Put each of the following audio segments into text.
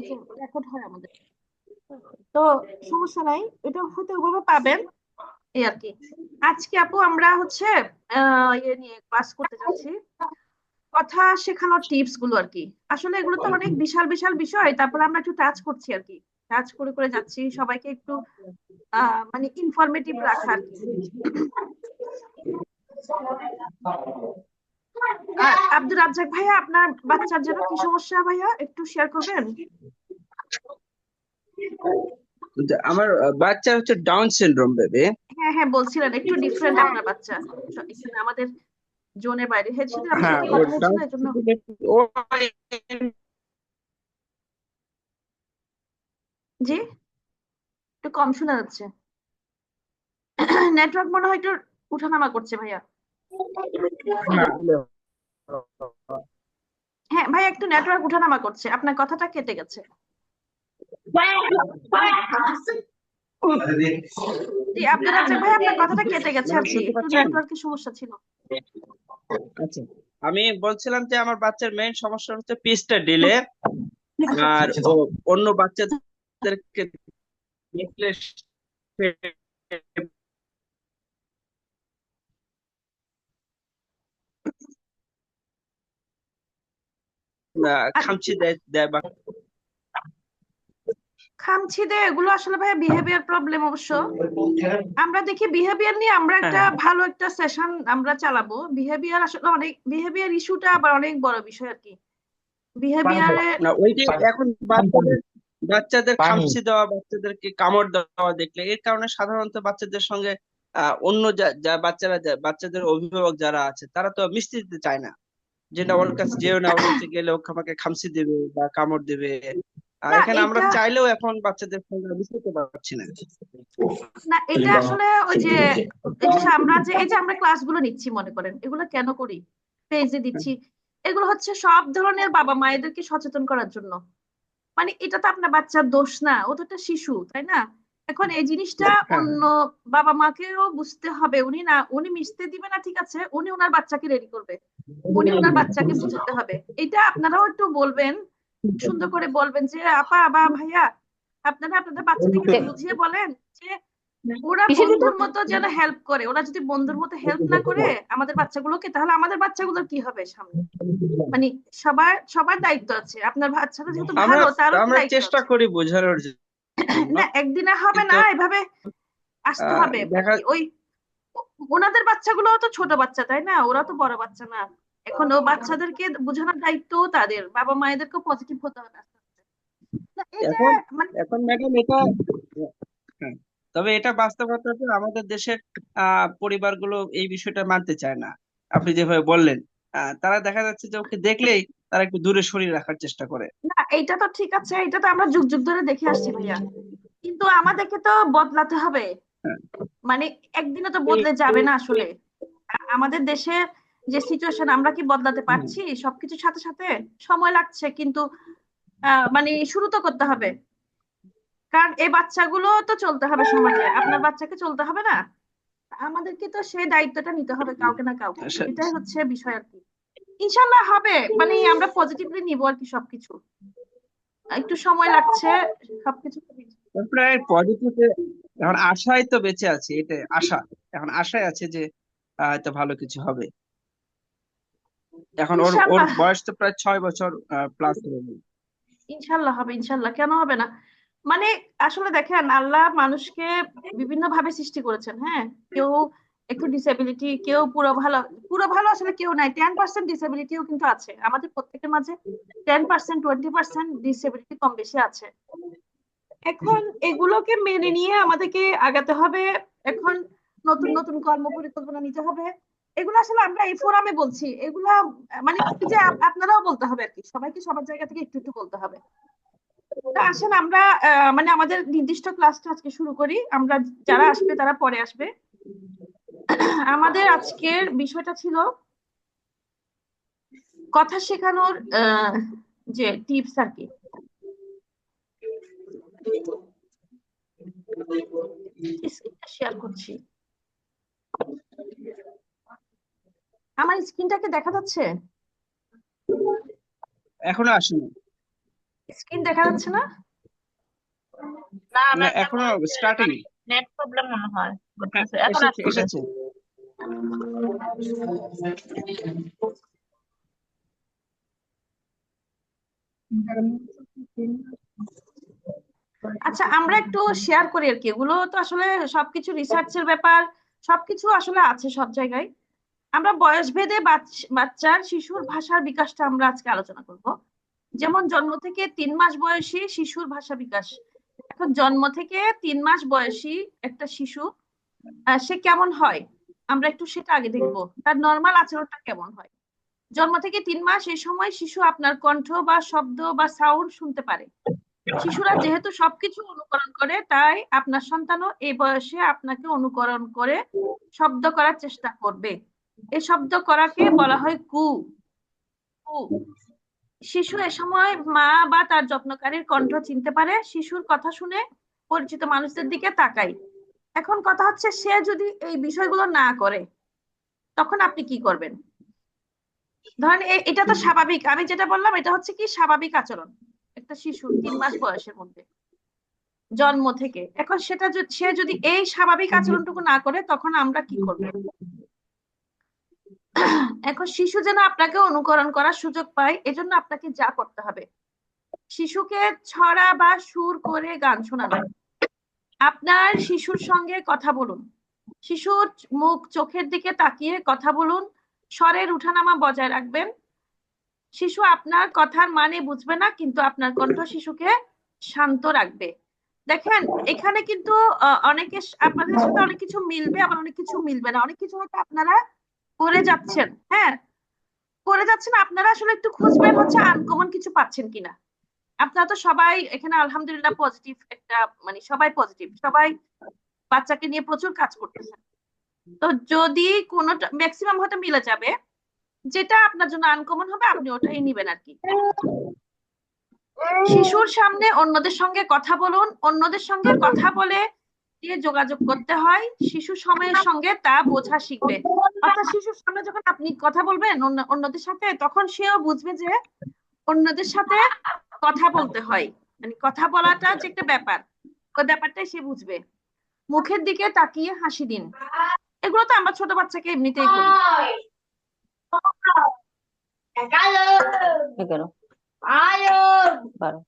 আচ্ছা, রেকর্ড হয় আমাদের, তো সমস্যা নাই, এটা হয়তো ওইভাবে পাবেন, এই আর কি। আজকে আপু আমরা হচ্ছে ইয়ে নিয়ে ক্লাস করতে যাচ্ছি, কথা শেখানোর টিপস গুলো আর কি। আসলে এগুলো তো অনেক বিশাল বিশাল বিষয়, তারপরে আমরা একটু টাচ করছি আর কি, টাচ করে করে যাচ্ছি, সবাইকে একটু মানে ইনফরমেটিভ রাখা আর কি। আর আব্দুর রাজ্জাক ভাইয়া, আপনার বাচ্চার জন্য কি সমস্যা ভাইয়া, একটু শেয়ার করবেন? আমার বাচ্চা হচ্ছে ডাউন সিনড্রোম বেবি। হ্যাঁ হ্যাঁ, বলছিলেন একটু ডিফারেন্ট আপনার বাচ্চা, এখানে আমাদের জোনের বাইরে। হ্যাঁ, সেদিন আপনার হ্যাঁ, সাথে ও কথা হয়েছিল ডাউন এই জন্য। ও জি, একটু কম শোনা যাচ্ছে। নেটওয়ার্ক মনে হয় একটু উঠানামা করছে ভাইয়া। হ্যাঁ ভাইয়া, একটু নেটওয়ার্ক উঠানামা করছে, আপনার কথাটা কেটে গেছে। জি আব্দুর রাজ্জাক ভাই, আপনার কথাটা কেটে গেছে আর কি, শুনতে একটু পাচ্ছেন? নেটওয়ার্কের সমস্যা ছিল। আচ্ছা, আমি বলছিলাম যে আমার বাচ্চার মেইন সমস্যা হচ্ছে পিচটা ডিলে। আচ্ছা আচ্ছা। আর ও অন্য বাচ্চাদেরকে দেখলে সে, আর খামচি দেয় দেয় বা খামছি দে, এগুলো আসলে ভাইয়া বিহেভিয়ার প্রবলেম অবশ্য। আমরা দেখি বিহেভিয়ার নিয়ে আমরা একটা হ্যাঁ, ভালো একটা সেশন আমরা চালাবো। বিহেভিয়ার আসলে অনেক, বিহেভিয়ার ইস্যুটা আবার অনেক বড় বিষয় আর কি। বিহেভিয়ারে না ওই যে এখন বাচ্চাদের বাচ্চাদের খামচি দেওয়া, বাচ্চাদেরকে কামড় দেওয়া দেখলে এর কারণে সাধারণত বাচ্চাদের সঙ্গে অন্য যা যা বাচ্চারা বাচ্চাদের অভিভাবক যারা আছে তারা তো মিশতে দিতে চায় না, যেটা ওর কাছে যেও না, ওর কাছে গেলে ও আমাকে খামচি দেবে বা কামড় দেবে। না এখানে আমরা এটা, চাইলেও এখন বাচ্চাদের সঙ্গে মিশতে পারছি না। না এটা আসলে ওই যে, এই যে আমরা যে এই যে আমরা ক্লাসগুলো নিচ্ছি মনে করেন, এগুলো কেন করি, পেজে দিচ্ছি, এগুলো হচ্ছে সব ধরনের বাবা মায়েদেরকে সচেতন করার জন্য। মানে এটা তো আপনার বাচ্চার দোষ না, ও তো একটা শিশু, তাই না? এখন এই জিনিসটা হ্যাঁ, অন্য বাবা মাকেও বুঝতে হবে। উনি না, উনি মিশতে দিবে না ঠিক আছে, উনি ওনার বাচ্চাকে রেডি করবে, উনি ওনার বাচ্চাকে বুঝাতে হবে। এটা আপনারাও একটু বলবেন, সুন্দর করে বলবেন যে আপা বা ভাইয়া, আপনারা আপনাদের বাচ্চাদেরকে একটু বুঝিয়ে বলেন যে ওরা বন্ধুর মতো যেন হেল্প করে। ওরা যদি বন্ধুর মতো হেল্প না করে আমাদের বাচ্চাগুলোকে, তাহলে আমাদের বাচ্চাগুলোর কি হবে সামনে? মানে সবার সবার দায়িত্ব আছে, আপনার বাচ্চাটা যেহেতু আমরা ভালো তারও তো আমরা দায়িত্ব চেষ্টা আছে। করি বোঝানোর জন্য, না একদিনে হবে কিন্তু না, এভাবে আসতে হবে আর দেখা কি। ওই ওনাদের বাচ্চাগুলো তো ছোট বাচ্চা, তাই না? ওরা তো বড় বাচ্চা না। এখন ও বাচ্চাদেরকে বোঝানোর দায়িত্ব তাদের, বাবা মায়েদেরকে পজিটিভ হতে হবে আস্তে আস্তে। না, এই যে এখন মানে, এখন ম্যাডাম এটা, হ্যাঁ, তবে এটা বাস্তবতা যে আমাদের দেশের পরিবারগুলো এই বিষয়টা মানতে চায় না। আপনি যেভাবে বললেন, তারা দেখা যাচ্ছে যে ওকে দেখলেই তারা একটু দূরে সরিয়ে রাখার চেষ্টা করে। না এইটা তো ঠিক আছে, এটা তো আমরা যুগ যুগ ধরে দেখে আসছি ভাইয়া, কিন্তু আমাদেরকে তো বদলাতে হবে। হ্যাঁ, মানে একদিনে তো বদলে যাবে না আসলে। আমাদের দেশে যে সিচুয়েশন, আমরা কি বদলাতে হুম, পারছি সবকিছুর সাথে সাথে? সময় লাগছে কিন্তু মানে শুরু তো করতে হবে। কারণ এই বাচ্চাগুলো তো চলতে হবে সমাজে, আপনার বাচ্চাকে চলতে হবে না? আমাদেরকে তো সেই দায়িত্বটা নিতে হবে কাউকে না কাউকে, এটাই হচ্ছে বিষয় আর কি। ইনশাল্লাহ হবে, মানে আমরা পজিটিভলি নিবো আর কি সবকিছু, একটু সময় লাগছে সবকিছু। প্রায় পজিটিভে এখন আশায় তো বেঁচে আছি, এটা আশা। এখন আশায় আছে যে হয়তো ভালো কিছু হবে। এখন ওর ওর ইনশাল্লাহ, বয়স তো প্রায় 6 বছর প্লাস হয়ে গেল। ইনশাল্লাহ হবে, ইনশাল্লাহ, কেন হবে না? মানে আসলে দেখেন, আল্লাহ মানুষকে বিভিন্ন ভাবে সৃষ্টি করেছেন, হ্যাঁ। কেউ একটু ডিসেবিলিটি, কেউ পুরো ভালো। পুরো ভালো আসলে কেউ নাই, 10% ডিসেবিলিটিও কিন্তু আছে আমাদের প্রত্যেকের মাঝে। 10% 20% ডিসেবিলিটি কম বেশি আছে। এখন এগুলোকে মেনে নিয়ে আমাদেরকে আগাতে হবে। এখন নতুন নতুন কর্ম পরিকল্পনা নিতে হবে। এগুলো আসলে আমরা এই ফোরামে বলছি, এগুলা মানে এই যে আপনারাও বলতে হবে আর কি, সবাইকে সবার জায়গা থেকে একটু একটু বলতে হবে। তা আসেন আমরা মানে আমাদের নির্দিষ্ট ক্লাসটা আজকে শুরু করি। আমরা যারা আসবে তারা পরে আসবে। আমাদের আজকের বিষয়টা ছিল কথা শেখানোর যে টিপস আর কি। স্ক্রিনটা শেয়ার করছি, আমার স্ক্রিনটাকে দেখা যাচ্ছে? এখনো আসেনি। স্ক্রিন দেখা যাচ্ছে না? না না ম্যাম, এখনো হচ্ছে স্টার্টিং। মানে নেট প্রবলেম মনে হয় করতেছে, এখন এসেছে আসতেছে। এসেছে। আচ্ছা, আমরা একটু শেয়ার করি আর কি। এগুলো তো আসলে সবকিছু রিসার্চের ব্যাপার, সবকিছু আসলে আছে সব জায়গায়। আমরা বয়স ভেদে বাচ্চার শিশুর ভাষার বিকাশটা আমরা আজকে আলোচনা করব। যেমন জন্ম থেকে 3 মাস বয়সী শিশুর ভাষা বিকাশ। এখন জন্ম থেকে 3 মাস বয়সী একটা শিশু সে কেমন হয় আমরা একটু সেটা আগে দেখবো, তার নর্মাল আচরণটা কেমন হয়। জন্ম থেকে 3 মাস এই সময় শিশু আপনার কণ্ঠ বা শব্দ বা সাউন্ড শুনতে পারে। শিশুরা যেহেতু সবকিছু অনুকরণ করে, তাই আপনার সন্তানও এই বয়সে আপনাকে অনুকরণ করে শব্দ করার চেষ্টা করবে। এই শব্দ করাকে বলা হয় কু কু। শিশু এ সময় মা বা তার যত্নকারীর কণ্ঠ চিনতে পারে। শিশুর কথা শুনে পরিচিত মানুষদের দিকে তাকায়। এখন কথা হচ্ছে, সে যদি এই বিষয়গুলো না করে তখন আপনি কি করবেন? ধরেন এটা তো স্বাভাবিক, আমি যেটা বললাম এটা হচ্ছে কি স্বাভাবিক আচরণ একটা শিশুর 3 মাস বয়সের মধ্যে, জন্ম থেকে। এখন সেটা সে যদি এই স্বাভাবিক আচরণটুকু না করে তখন আমরা কি করব? এখন শিশু যেন আপনাকে অনুকরণ করার সুযোগ পায়, এজন্য আপনাকে যা করতে হবে, শিশুকে ছড়া বা সুর করে গান শোনানো। আপনার শিশুর সঙ্গে কথা বলুন, শিশুর মুখ চোখের দিকে তাকিয়ে কথা বলুন, স্বরের উঠানামা বজায় রাখবেন। শিশু আপনার কথার মানে বুঝবে না, কিন্তু আপনার কণ্ঠ শিশুকে শান্ত রাখবে। দেখেন, এখানে কিন্তু অনেকে আপনাদের সাথে অনেক কিছু মিলবে, আবার অনেক কিছু মিলবে না। অনেক কিছু হয়তো আপনারা করে যাচ্ছেন, হ্যাঁ করে যাচ্ছেন, আপনারা আসলে একটু খুঁজবেন হচ্ছে আনকমন কিছু পাচ্ছেন কিনা। আপনারা তো সবাই এখানে আলহামদুলিল্লাহ পজিটিভ একটা, মানে সবাই পজিটিভ, সবাই বাচ্চাকে নিয়ে প্রচুর কাজ করতেছেন। তো যদি কোনোটা ম্যাক্সিমাম হয়তো মিলে যাবে, যেটা আপনার জন্য আনকমন হবে আপনি ওটাই নিবেন আর কি। শিশুর সামনে অন্যদের সঙ্গে কথা বলুন। অন্যদের সঙ্গে কথা বলে দিয়ে যোগাযোগ করতে হয়, শিশু সময়ের সঙ্গে তা বোঝা শিখবে। অর্থাৎ শিশুর সামনে যখন আপনি কথা বলবেন অন্যদের সাথে, তখন সেও বুঝবে যে অন্যদের সাথে কথা বলতে হয়, মানে কথা বলাটা যে একটা ব্যাপার, ওই ব্যাপারটাই সে বুঝবে। মুখের দিকে তাকিয়ে হাসি দিন। এগুলো তো আমরা ছোট বাচ্চাকে এমনিতেই করি। 11, 12,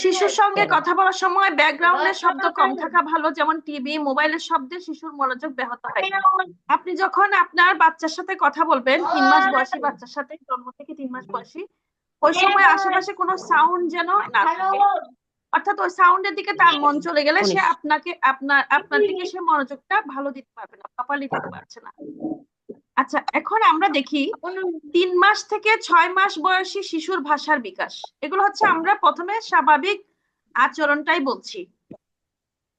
শিশুর সঙ্গে 13। কথা বলার সময় ব্যাকগ্রাউন্ডের শব্দ কম থাকা ভালো, যেমন টিভি মোবাইলের শব্দে শিশুর মনোযোগ ব্যাহত হয়। আপনি যখন আপনার বাচ্চার সাথে কথা বলবেন, 3 মাস বয়সী বাচ্চার সাথে, জন্ম থেকে 3 মাস বয়সী, ওই সময় আশেপাশে কোনো সাউন্ড যেন না থাকে। অর্থাৎ ওই সাউন্ডের দিকে তার মন চলে গেলে সে 19, আপনাকে আপনার দিকে সে মনোযোগটা ভালো দিতে পারবে না, প্রপারলি দিতে পারছে না। আচ্ছা, এখন আমরা দেখি 3 মাস থেকে 6 মাস বয়সী শিশুর ভাষার বিকাশ। এগুলো হচ্ছে আমরা প্রথমে স্বাভাবিক আচরণটাই বলছি।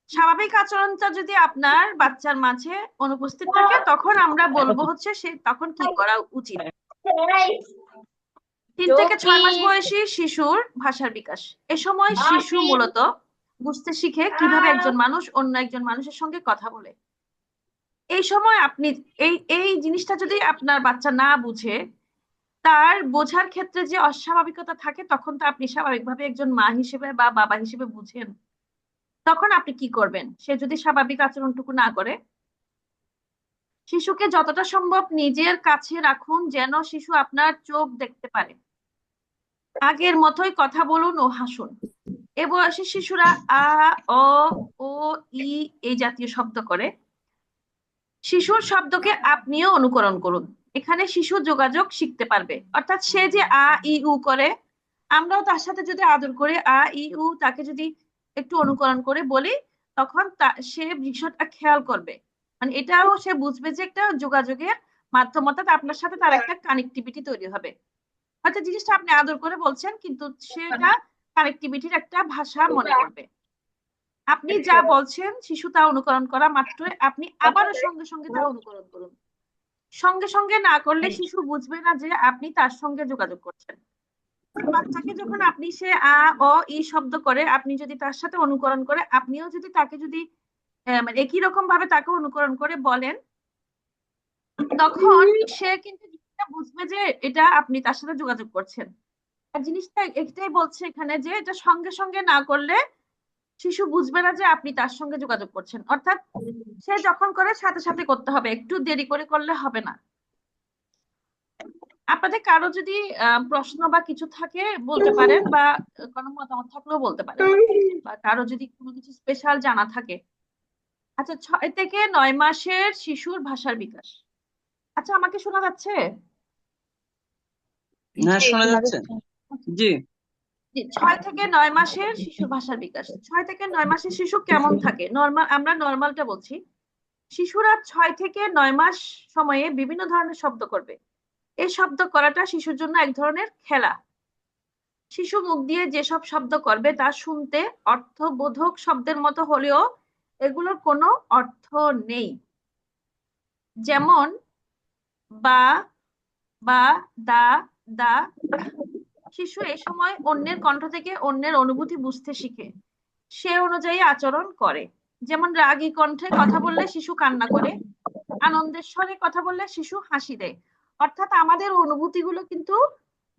স্বাভাবিক আচরণটা যদি আপনার বাচ্চার মাঝে অনুপস্থিত থাকে, তখন আমরা বলবো হচ্ছে সে তখন কি করা উচিত। 3 থেকে 6 মাস বয়সী শিশুর ভাষার বিকাশ। এ সময় শিশু মূলত বুঝতে শিখে কিভাবে একজন মানুষ অন্য একজন মানুষের সঙ্গে কথা বলে। এই সময় আপনি এই এই জিনিসটা যদি আপনার বাচ্চা না বুঝে, তার বোঝার ক্ষেত্রে যে অস্বাভাবিকতা থাকে, তখন তো আপনি স্বাভাবিকভাবে একজন মা হিসেবে বা বাবা হিসেবে বুঝেন। তখন আপনি কি করবেন? সে যদি স্বাভাবিক আচরণটুকু না করে, শিশুকে যতটা সম্ভব নিজের কাছে রাখুন, যেন শিশু আপনার চোখ দেখতে পারে। আগের মতোই কথা বলুন ও হাসুন। এ বয়সী শিশুরা আ, অ, ও, ই এই জাতীয় শব্দ করে। শিশুর শব্দকে আপনিও অনুকরণ করুন। এখানে শিশু যোগাযোগ শিখতে পারবে। অর্থাৎ সে যে আ, ই, উ করে, আমরাও তার সাথে যদি আদর করে আ, ই, উ তাকে যদি একটু অনুকরণ করে বলি, তখন সে বিষয়টা খেয়াল করবে। মানে এটাও সে বুঝবে যে একটা যোগাযোগের মাধ্যম, অর্থাৎ আপনার সাথে তার একটা কানেক্টিভিটি তৈরি হবে। হয়তো জিনিসটা আপনি আদর করে বলছেন, কিন্তু সেটা কানেক্টিভিটির একটা ভাষা মনে করবে। আপনি যা বলছেন শিশু তা অনুকরণ করা মাত্রই আপনি আবারও সঙ্গে সঙ্গে তা অনুকরণ করুন। সঙ্গে সঙ্গে না করলে শিশু বুঝবে না যে আপনি তার সঙ্গে যোগাযোগ করছেন। বাচ্চাকে যখন আপনি সে আ, অ, ই শব্দ করে আপনি যদি তার সাথে অনুকরণ করে, আপনিও যদি তাকে যদি মানে একই রকম ভাবে তাকে অনুকরণ করে বলেন, তখন সে কিন্তু জিনিসটা বুঝবে যে এটা আপনি তার সাথে যোগাযোগ করছেন। আর জিনিসটা এটাই বলছে এখানে যে এটা সঙ্গে সঙ্গে না করলে শিশু বুঝবে না যে আপনি তার সঙ্গে যোগাযোগ করছেন, অর্থাৎ সে যখন করে সাথে সাথে করতে হবে, একটু দেরি করে করলে হবে না। আপনাদের কারো যদি প্রশ্ন বা কিছু থাকে বলতে পারেন, বা কোনো মতামত থাকলেও বলতে পারেন, বা কারো যদি কোনো কিছু স্পেশাল জানা থাকে। আচ্ছা, 6 থেকে 9 মাসের শিশুর ভাষার বিকাশ। আচ্ছা, আমাকে শোনা যাচ্ছে? হ্যাঁ, জি শোনা শোনা যাচ্ছে। যাচ্ছে। জি। জি, 6 থেকে 9 মাসের শিশুর ভাষার বিকাশ। 6 থেকে 9 মাসের শিশু কেমন থাকে? নর্মাল, আমরা নর্মালটা বলছি। শিশুরা 6 থেকে 9 মাস সময়ে বিভিন্ন ধরনের শব্দ করবে। এই শব্দ করাটা শিশুর জন্য এক ধরনের খেলা। শিশু মুখ দিয়ে যেসব শব্দ করবে তা শুনতে অর্থবোধক শব্দের মতো হলেও এগুলোর কোনো অর্থ নেই। যেমন বা, বা, দা, দা। শিশু এই সময় অন্যের কণ্ঠ থেকে অন্যের অনুভূতি বুঝতে শিখে, সে অনুযায়ী আচরণ করে। যেমন রাগী কণ্ঠে কথা বললে শিশু কান্না করে, আনন্দের স্বরে কথা বললে শিশু হাসি দেয়। অর্থাৎ আমাদের অনুভূতিগুলো কিন্তু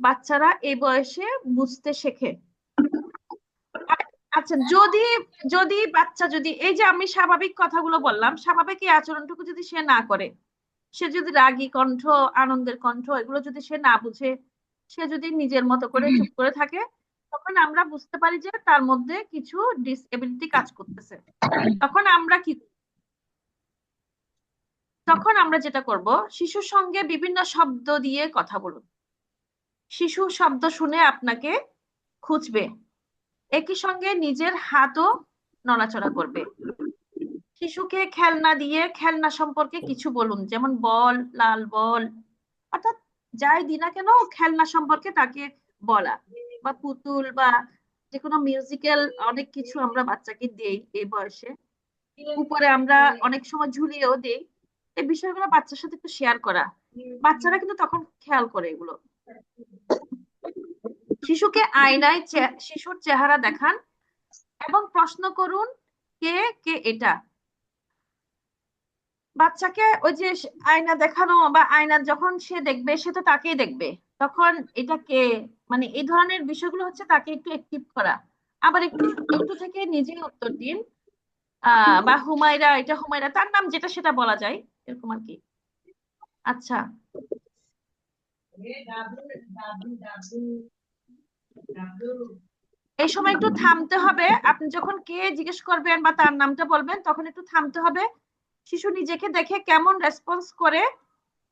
বাচ্চারা এই বয়সে বুঝতে শেখে। আচ্ছা, যদি যদি বাচ্চা যদি এই যে আমি স্বাভাবিক কথাগুলো বললাম, স্বাভাবিক এই আচরণটুকু যদি সে না করে, সে যদি রাগী কণ্ঠ, আনন্দের কণ্ঠ এগুলো যদি সে না বুঝে, সে যদি নিজের মতো করে চুপ করে থাকে, তখন আমরা বুঝতে পারি যে তার মধ্যে কিছু ডিসএবিলিটি কাজ করতেছে। তখন আমরা কি, তখন আমরা যেটা করব, শিশুর সঙ্গে বিভিন্ন শব্দ দিয়ে কথা বলুন। শিশু শব্দ শুনে আপনাকে খুঁজবে, একই সঙ্গে নিজের হাতও নড়াচড়া করবে। শিশুকে খেলনা দিয়ে খেলনা সম্পর্কে কিছু বলুন, যেমন বল, লাল বল, অর্থাৎ যাই দিই না কেন খেলনা সম্পর্কে তাকে বলা, বা পুতুল, বা যে কোনো মিউজিক্যাল অনেক কিছু আমরা বাচ্চাকে দেই এই বয়সে। উপরে আমরা অনেক সময় ঝুলিয়েও দেই। এই বিষয়গুলো বাচ্চার সাথে একটু শেয়ার করা, বাচ্চারা কিন্তু তখন খেয়াল করে এগুলো। শিশুকে আয়নায় শিশুর চেহারা দেখান এবং প্রশ্ন করুন, কে কে এটা। বাচ্চাকে ওই যে আয়না দেখানো, বা আয়না যখন সে দেখবে সে তো তাকেই দেখবে, তখন এটা কে, মানে এই ধরনের বিষয়গুলো হচ্ছে তাকে একটু অ্যাক্টিভ করা। আবার একটু একটু থেকে নিজেই উত্তর দিন। বা হুমায়রা, এটা হুমায়রা, তার নাম যেটা সেটা বলা যায়, এরকম আর কি। আচ্ছা, এই সময় একটু থামতে হবে। আপনি যখন কে জিজ্ঞেস করবেন বা তার নামটা বলবেন, তখন একটু থামতে হবে। শিশু নিজেকে দেখে কেমন রেসপন্স করে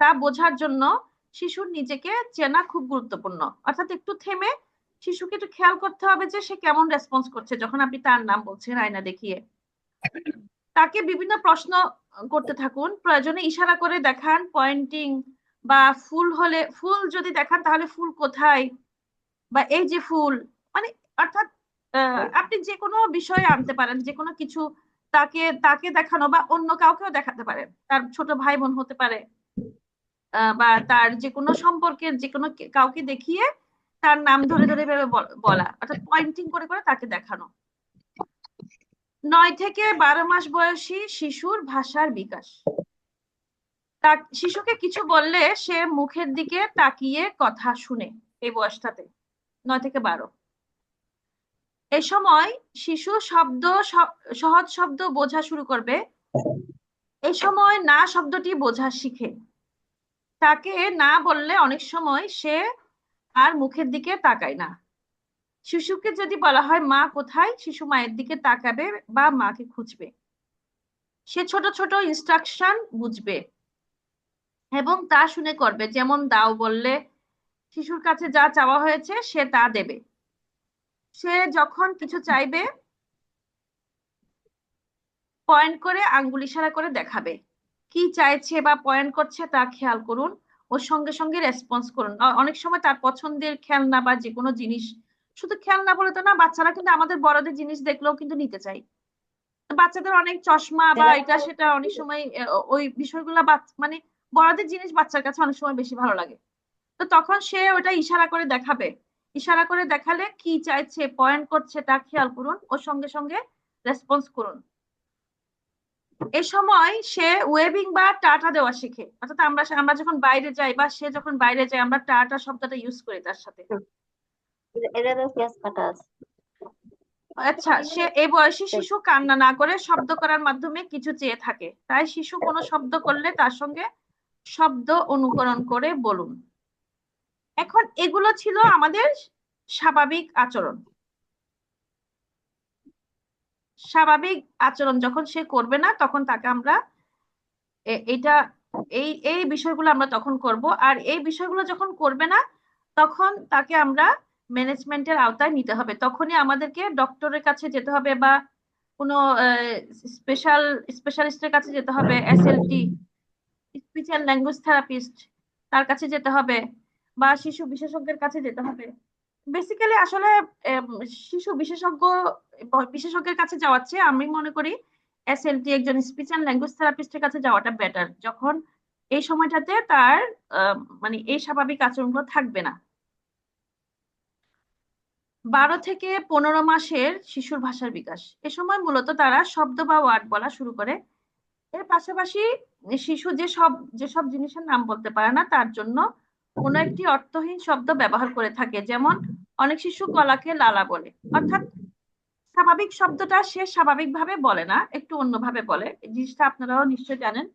তা বোঝার জন্য শিশুর নিজেকে চেনা খুব গুরুত্বপূর্ণ। অর্থাৎ একটু থেমে শিশুকে একটু খেয়াল করতে হবে যে সে কেমন রেসপন্স করছে যখন আপনি তার নাম বলছেন আয়না দেখিয়ে। তাকে বিভিন্ন প্রশ্ন করতে থাকুন, প্রয়োজনে ইশারা করে দেখান, পয়েন্টিং, বা ফুল হলে ফুল যদি দেখান তাহলে ফুল কোথায়, বা এই যে ফুল, মানে অর্থাৎ আপনি যে কোনো বিষয়ে আনতে পারেন, যে কোনো কিছু তাকে তাকে দেখানো, বা অন্য কাউকেও দেখাতে পারেন, তার ছোট ভাই বোন হতে পারে, বা তার যে কোনো সম্পর্কের যে কোনো কাউকে দেখিয়ে তার নাম ধরে ধরে ভেবে বলা, অর্থাৎ পয়েন্টিং করে করে তাকে দেখানো। 9 থেকে 12 মাস বয়সী শিশুর ভাষার বিকাশ। শিশুকে কিছু বললে সে মুখের দিকে তাকিয়ে কথা শুনে, এই বয়সটাতে 9 থেকে 12। এই সময় শিশু সহজ শব্দ বোঝা শুরু করবে। এই সময় না শব্দটি বোঝা শিখে। তাকে না বললে অনেক সময় সে আর মুখের দিকে তাকায় না। শিশুকে যদি বলা হয় মা কোথায়, শিশু মায়ের দিকে তাকাবে বা মাকে খুঁজবে। সে ছোট ছোট ইনস্ট্রাকশন বুঝবে এবং তা শুনে করবে। যেমন দাও বললে শিশুর কাছে যা চাওয়া হয়েছে সে তা দেবে। সে যখন কিছু চাইবে পয়েন্ট করে আঙ্গুল ইশারা করে দেখাবে। কি চাইছে বা পয়েন্ট করছে তা খেয়াল করুন, ওর সঙ্গে সঙ্গে রেসপন্স করুন। অনেক সময় তার পছন্দের খেলনা বা যে কোনো জিনিস, শুধু খেলনা বলে তো না, বাচ্চারা কিন্তু আমাদের বড়দের জিনিস দেখলেও কিন্তু নিতে চাই। বাচ্চাদের অনেক চশমা বা এটা সেটা অনেক সময় ওই বিষয়গুলো মানে বড়দের জিনিস বাচ্চার কাছে অনেক সময় বেশি ভালো লাগে। তো তখন সে ওটা ইশারা করে দেখাবে। ইশারা করে দেখালে কি চাইছে, পয়েন্ট করছে তা খেয়াল করুন, ওর সঙ্গে সঙ্গে রেসপন্স করুন। এ সময় সে ওয়েবিং বা টাটা দেওয়া শিখে। অর্থাৎ আমরা আমরা যখন বাইরে যাই বা সে যখন বাইরে যায় আমরা টাটা শব্দটা ইউজ করি তার সাথে। এটা তো পেঁয়াজ কাটা আছে। আচ্ছা, সে এই বয়সী শিশু কান্না না করে শব্দ করার মাধ্যমে কিছু চেয়ে থাকে, তাই শিশু কোনো শব্দ করলে তার সঙ্গে শব্দ অনুকরণ করে বলুন। এখন এগুলো ছিল আমাদের স্বাভাবিক আচরণ। স্বাভাবিক আচরণ যখন সে করবে না, তখন তাকে আমরা এটা এই এই বিষয়গুলো আমরা তখন করব। আর এই বিষয়গুলো যখন করবে না, তখন তাকে আমরা ম্যানেজমেন্টের আওতায় নিতে হবে। তখনই আমাদেরকে ডক্টরের কাছে যেতে হবে, বা কোনো স্পেশালিস্টের কাছে যেতে হবে, SLT, speech and language therapist, তার কাছে যেতে হবে, বা শিশু বিশেষজ্ঞের কাছে যেতে হবে। বেসিক্যালি আসলে এম, শিশু বিশেষজ্ঞের কাছে যাওয়ার চেয়ে আমি মনে করি এসএলটি, একজন স্পিচ অ্যান্ড ল্যাঙ্গুয়েজ থেরাপিস্টের কাছে যাওয়াটা বেটার, যখন এই সময়টাতে তার মানে এই স্বাভাবিক আচরণগুলো থাকবে না। 12 থেকে 15 মাসের শিশুর ভাষার বিকাশ, এ সময় মূলত তারা শব্দ বা ওয়ার্ড বলা শুরু করে। এর পাশাপাশি শিশু যেসব জিনিসের নাম বলতে পারে না, তার জন্য কোনো একটি অর্থহীন শব্দ ব্যবহার করে থাকে। যেমন অনেক শিশু কলাকে লালা বলে, অর্থাৎ স্বাভাবিক শব্দটা সে স্বাভাবিকভাবে বলে না, একটু অন্যভাবে বলে। এই জিনিসটা আপনারাও নিশ্চয়ই জানেন।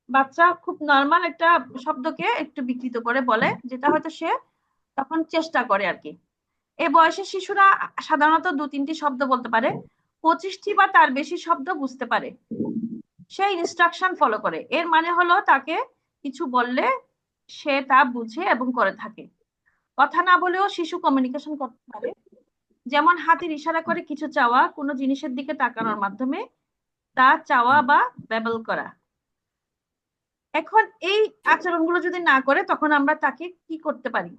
বাচ্চা খুব নর্মাল একটা শব্দকে একটু বিকৃত করে বলে, যেটা হয়তো সে তখন চেষ্টা করে আর কি। এই বয়সের শিশুরা সাধারণত 2-3টি শব্দ বলতে পারে, 25টি বা তার বেশি শব্দ বুঝতে পারে। সে ইনস্ট্রাকশন ফলো করে, এর মানে হলো তাকে কিছু বললে সে তা বুঝে এবং করে থাকে। কথা না বলেও শিশু কমিউনিকেশন করতে পারে, যেমন হাতের ইশারা করে কিছু চাওয়া, কোনো জিনিসের দিকে তাকানোর মাধ্যমে তা চাওয়া বা ব্যবল করা। এখন এই আচরণগুলো যদি না করে, তখন আমরা তাকে কি করতে পারি?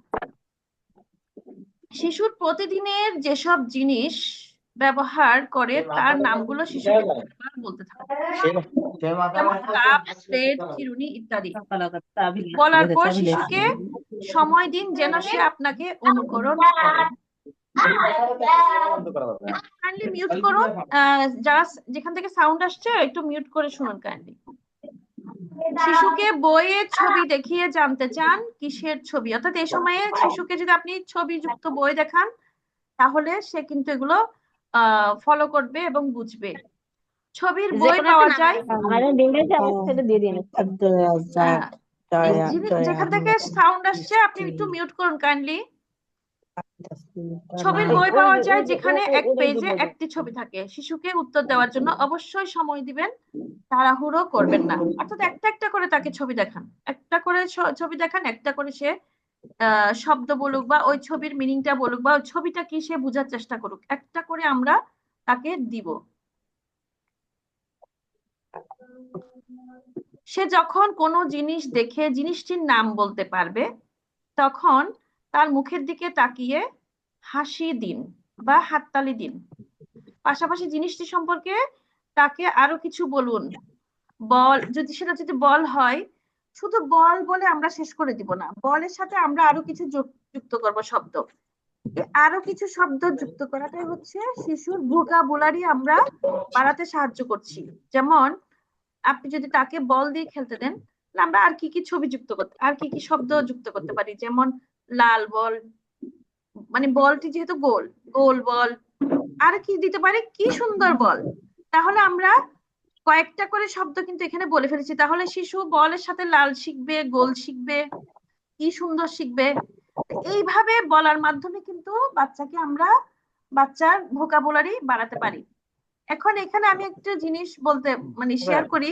শিশুর প্রতিদিনের যেসব জিনিস ব্যবহার করে তার নামগুলো শিশুকে বারবার বলতে থাকে, যেমন কাপ, প্লেট, চিরুনি ইত্যাদি। বলার পর শিশুকে সময় দিন যেন সে আপনাকে অনুকরণ করে। কাইন্ডলি মিউট করুন, যারা যেখান থেকে সাউন্ড আসছে একটু মিউট করে শুনুন কাইন্ডলি। শিশুকে বইয়ের ছবি দেখিয়ে জানতে চান কিসের ছবি, অর্থাৎ এই সময়ে শিশুকে যদি আপনি ছবি যুক্ত বই দেখান, তাহলে সে কিন্তু এগুলো ফলো করবে এবং বুঝবে। ছবির বই পাওয়া যায়, যেখান থেকে সাউন্ড আসছে আপনি একটু মিউট করুন কাইন্ডলি। ছবির বই পাওয়া যায় যেখানে এক পেজে একটি ছবি থাকে। শিশুকে উত্তর দেওয়ার জন্য অবশ্যই সময় দিবেন, তাড়াহুড়ো করবেন না। অর্থাৎ একটা একটা করে তাকে ছবি দেখান, একটা করে ছবি দেখান, একটা করে সে শব্দ বলুক, বা ওই ছবির মিনিংটা বলুক, বা ওই ছবিটা কি সে বোঝার চেষ্টা করুক, একটা করে আমরা তাকে দিব। সে যখন কোনো জিনিস দেখে জিনিসটির নাম বলতে পারবে, তখন তার মুখের দিকে তাকিয়ে হাসি দিন বা হাততালি দিন। পাশাপাশি জিনিসটি সম্পর্কে তাকে আরো কিছু বলুন। যদি বল হয়, শুধু বল বলে আমরা শেষ করে দিব না, বলের সাথে আমরা আরো কিছু যুক্ত করব শব্দ। আরো কিছু শব্দ যুক্ত করাটাই হচ্ছে শিশুর ভোকাবুলারি আমরা বাড়াতে সাহায্য করছি। যেমন আপনি যদি তাকে বল দিয়ে খেলতে দেন, আমরা আর কি কি ছবি যুক্ত করতে, আর কি কি শব্দ যুক্ত করতে পারি, যেমন লাল বল, মানে বলটি যেহেতু গোল, গোল বল। আর কি দিতে পারি, কি সুন্দর বল। তাহলে আমরা কয়েকটা করে শব্দ কিন্তু এখানে বলে ফেলেছি। তাহলে শিশু বলের সাথে লাল শিখবে, গোল শিখবে, কি সুন্দর শিখবে। এইভাবে বলার মাধ্যমে কিন্তু বাচ্চার ভোকাবুলারি বাড়াতে পারি। এখন এখানে আমি একটা জিনিস বলতে মানে শেয়ার করি।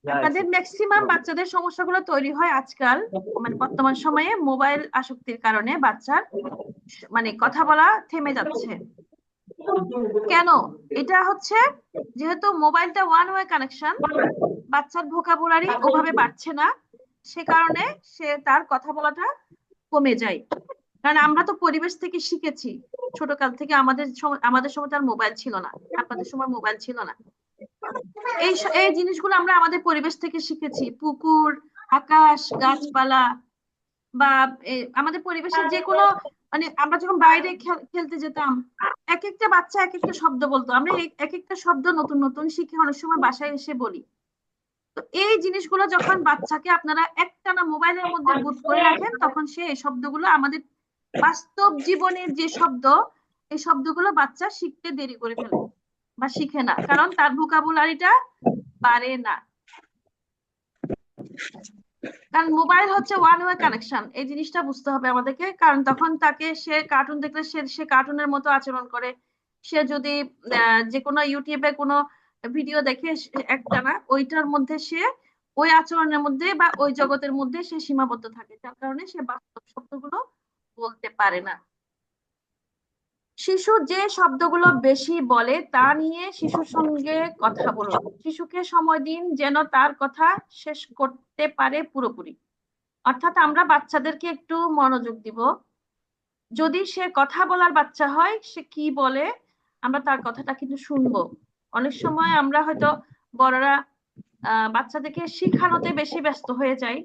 আপনাদের ম্যাক্সিমাম বাচ্চাদের সমস্যাগুলো তৈরি হয় আজকাল, মানে বর্তমান সময়ে মোবাইল আসক্তির কারণে বাচ্চার মানে কথা বলা থেমে যাচ্ছে। কেন? এটা হচ্ছে যেহেতু মোবাইলটা ওয়ান ওয়ে কানেকশন, বাচ্চার ভোকাবুলারি ওভাবে বাড়ছে না, সে কারণে সে তার কথা বলাটা কমে যায়। কারণ আমরা তো পরিবেশ থেকে শিখেছি, ছোটকাল থেকে আমাদের সময় তার মোবাইল ছিল না, আপনাদের সময় মোবাইল ছিল না। এই জিনিসগুলো আমরা আমাদের পরিবেশ থেকে শিখেছি, পুকুর, আকাশ, গাছপালা, বা আমাদের পরিবেশের যে কোনো, মানে আমরা যখন বাইরে খেলতে যেতাম, এক একটা বাচ্চা এক একটা শব্দ বলতো, আমরা এক একটা শব্দ নতুন নতুন শিখে অনেক সময় বাসায় এসে বলি। তো এই জিনিসগুলো যখন বাচ্চাকে আপনারা একটানা মোবাইলের মধ্যে বুট করে রাখেন, তখন সে এই শব্দগুলো আমাদের বাস্তব জীবনের যে শব্দ, এই শব্দগুলো বাচ্চা শিখতে দেরি করে ফেলে বা শিখে না, কারণ তার ভোকাবুলারিটা বাড়ে না। কারণ মোবাইল হচ্ছে ওয়ান ওয়ে কানেকশন, এই জিনিসটা বুঝতে হবে আমাদেরকে। কারণ তখন তাকে সে কার্টুন দেখলে সে কার্টুনের মতো আচরণ করে। সে যদি যে কোনো ইউটিউবে কোনো ভিডিও দেখে একটা না, ওইটার মধ্যে সে ওই আচরণের মধ্যে বা ওই জগতের মধ্যে সে সীমাবদ্ধ থাকে, যার কারণে সে বাস্তব শব্দগুলো বলতে পারে না। শিশু যে শব্দগুলো বেশি বলে তা নিয়ে শিশুর সঙ্গে কথা বলুন। শিশুকে সময় দিন যেন তার কথা শেষ করতে পারে পুরোপুরি। অর্থাৎ আমরা বাচ্চাদেরকে একটু মনোযোগ দিব। যদি সে কথা বলার বাচ্চা হয়, সে কি বলে আমরা তার কথাটা কিন্তু শুনবো। অনেক সময় আমরা হয়তো বড়রা বাচ্চাদেরকে শিখানোতে বেশি ব্যস্ত হয়ে যাই,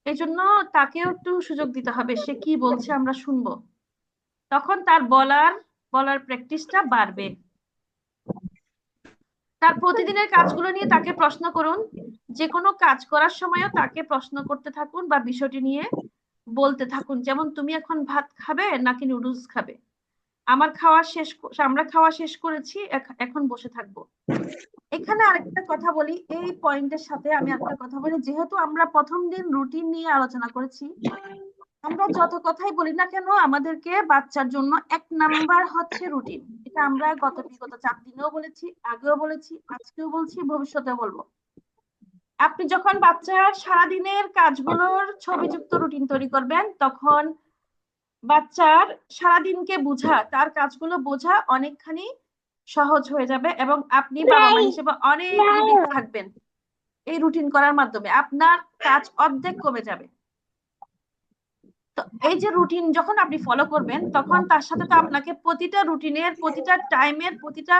এই জন্য তাকেও একটু সুযোগ দিতে হবে, সে কি বলছে আমরা শুনবো। তখন তার বলার প্র্যাকটিসটা বাড়বে। তার প্রতিদিনের কাজগুলো নিয়ে তাকে প্রশ্ন করুন। যে কোনো কাজ করার সময়ও তাকে প্রশ্ন করতে থাকুন বা বিষয়টি নিয়ে বলতে থাকুন। যেমন, তুমি এখন ভাত খাবে নাকি নুডলস খাবে? আমরা খাওয়া শেষ করেছি, এখন বসে থাকবো। এখানে আরেকটা কথা বলি, এই পয়েন্টের সাথে আমি আরেকটা কথা বলি। যেহেতু আমরা প্রথম দিন রুটিন নিয়ে আলোচনা করেছি, আমরা যত কথাই বলি না কেন, আমাদেরকে বাচ্চার জন্য 1 নাম্বার হচ্ছে রুটিন। এটা আমরা বিগত 4 দিনেও বলেছি, আগেও বলেছি, আজকেও বলছি, ভবিষ্যতেও বলবো। আপনি যখন বাচ্চার সারাদিনের কাজগুলোর ছবিযুক্ত রুটিন তৈরি করবেন, তখন বাচ্চার সারাদিনকে বোঝা, তার কাজগুলো বোঝা অনেকখানি সহজ হয়ে যাবে, এবং আপনি বাবা মা হিসেবে অনেক রিলিফ থাকবেন। এই রুটিন করার মাধ্যমে আপনার কাজ অর্ধেক কমে যাবে। তো এই যে রুটিন যখন আপনি ফলো করবেন, তখন তার সাথে তো আপনাকে প্রতিটা রুটিনের, প্রতিটা টাইমের, প্রতিটা